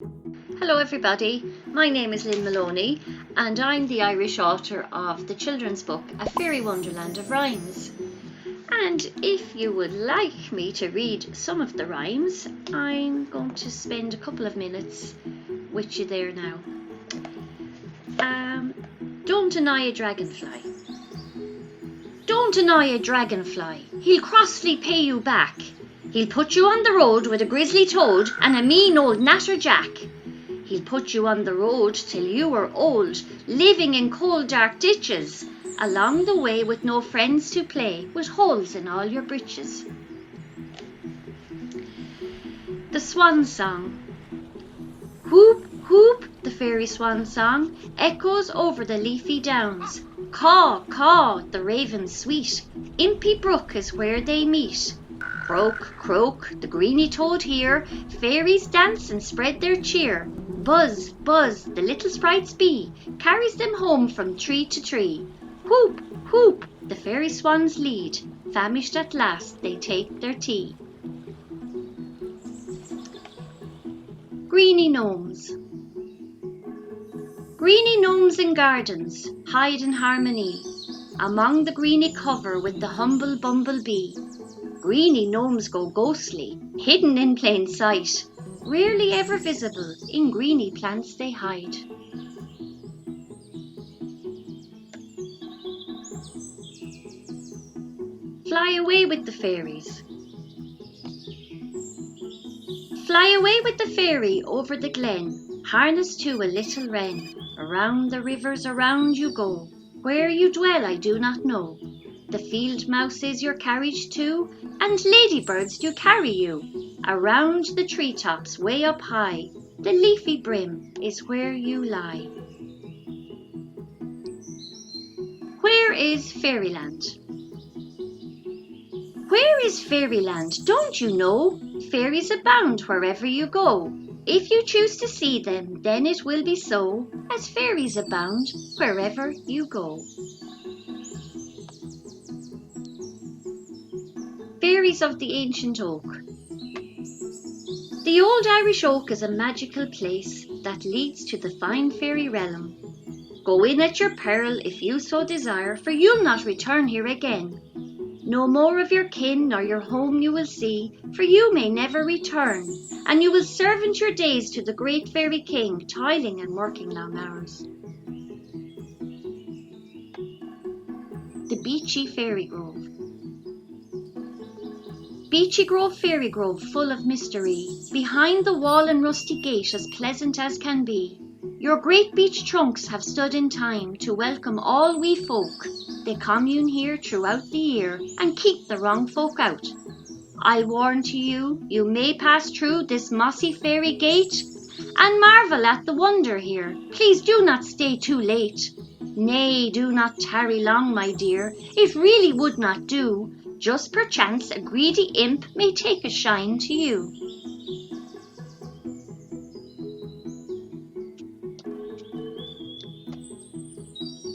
Hello everybody, my name is Lyn Maloney and I'm the Irish author of the children's book A Fairy Wonderland of Rhymes. And if you would like me to read some of the rhymes, I'm going to spend a couple of minutes with you there now. Don't deny a dragonfly. Don't deny a dragonfly, he'll crossly pay you back. He'll put you on the road with a grizzly toad and a mean old natterjack. He'll put you on the road till you are old, living in cold dark ditches, along the way with no friends to play, with holes in all your breeches. The Swan Song. Whoop, whoop, the fairy swan song echoes over the leafy downs. Caw, caw, the ravens sweet, Impy Brook is where they meet. Croak, croak, the greeny toad hear, fairies dance and spread their cheer. Buzz, buzz, the little sprite's bee carries them home from tree to tree. Whoop, whoop, the fairy swans lead, famished at last they take their tea. Greeny Gnomes. Greeny gnomes in gardens hide in harmony, among the greeny cover with the humble bumblebee. Greeny gnomes go ghostly, hidden in plain sight, rarely ever visible, in greeny plants they hide. Fly away with the fairies. Fly away with the fairy over the glen, harnessed to a little wren. Around the rivers around you go, where you dwell I do not know. The field mouse is your carriage too, and ladybirds do carry you. Around the treetops way up high, the leafy brim is where you lie. Where is Fairyland? Where is Fairyland? Don't you know? Fairies abound wherever you go. If you choose to see them, then it will be so, as fairies abound wherever you go. Fairies of the Ancient Oak. The old Irish oak is a magical place that leads to the fine fairy realm. Go in at your peril if you so desire, for you'll not return here again. No more of your kin nor your home you will see, for you may never return, and you will servant your days to the great fairy king, toiling and working long hours. The Beachy Fairy Grove. Beachy Grove Fairy Grove, full of mystery, behind the wall and rusty gate as pleasant as can be. Your great beech trunks have stood in time to welcome all we folk. They commune here throughout the year and keep the wrong folk out. I'll warn to you, you may pass through this mossy fairy gate and marvel at the wonder here. Please do not stay too late. Nay, do not tarry long, my dear, it really would not do. Just perchance a greedy imp may take a shine to you.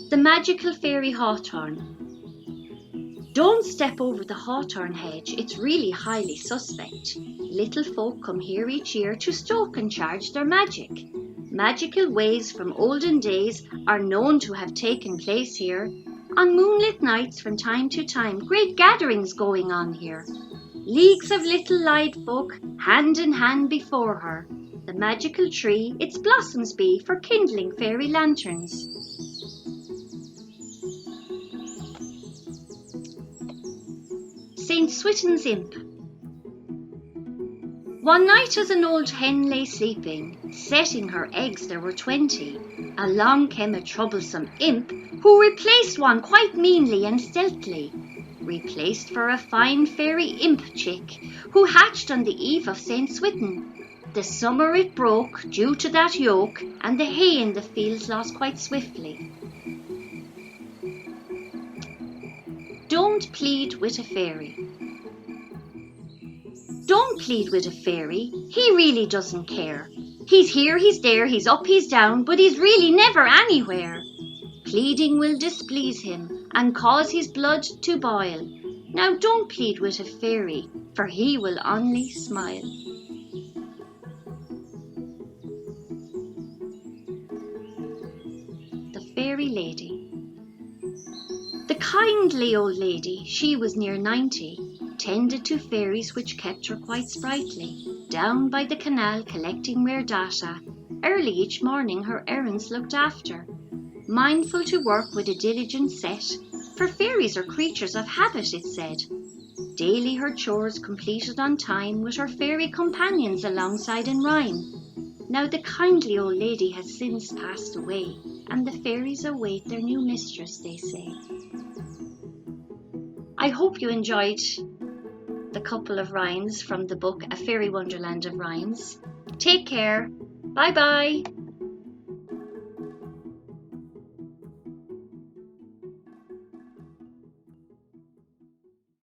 The Magical Fairy Hawthorn. Don't step over the hawthorn hedge, it's really highly suspect. Little folk come here each year to stoke and charge their magic. Magical ways from olden days are known to have taken place here. On moonlit nights from time to time, great gatherings going on here. Leagues of little light folk, hand in hand before her. The magical tree, its blossoms be for kindling fairy lanterns. St. Swithin's Imp. One night as an old hen lay sleeping, setting her eggs there were 20, along came a troublesome imp, who replaced one quite meanly and stealthily. Replaced for a fine fairy imp chick, who hatched on the eve of St. Swithin. The summer it broke, due to that yoke, and the hay in the fields lost quite swiftly. Don't plead with a fairy. Don't plead with a fairy, he really doesn't care. He's here, he's there, he's up, he's down, but he's really never anywhere. Pleading will displease him and cause his blood to boil. Now don't plead with a fairy, for he will only smile. fairy lady. The kindly old lady, she was near 90, tended to fairies which kept her quite sprightly. Down by the canal collecting rare data, early each morning her errands looked after. Mindful to work with a diligent set, for fairies are creatures of habit, it said. Daily her chores completed on time, with her fairy companions alongside in rhyme. Now the kindly old lady has since passed away, and the fairies await their new mistress, they say. I hope you enjoyed the couple of rhymes from the book A Fairy Wonderland of Rhymes. Take care. Bye bye.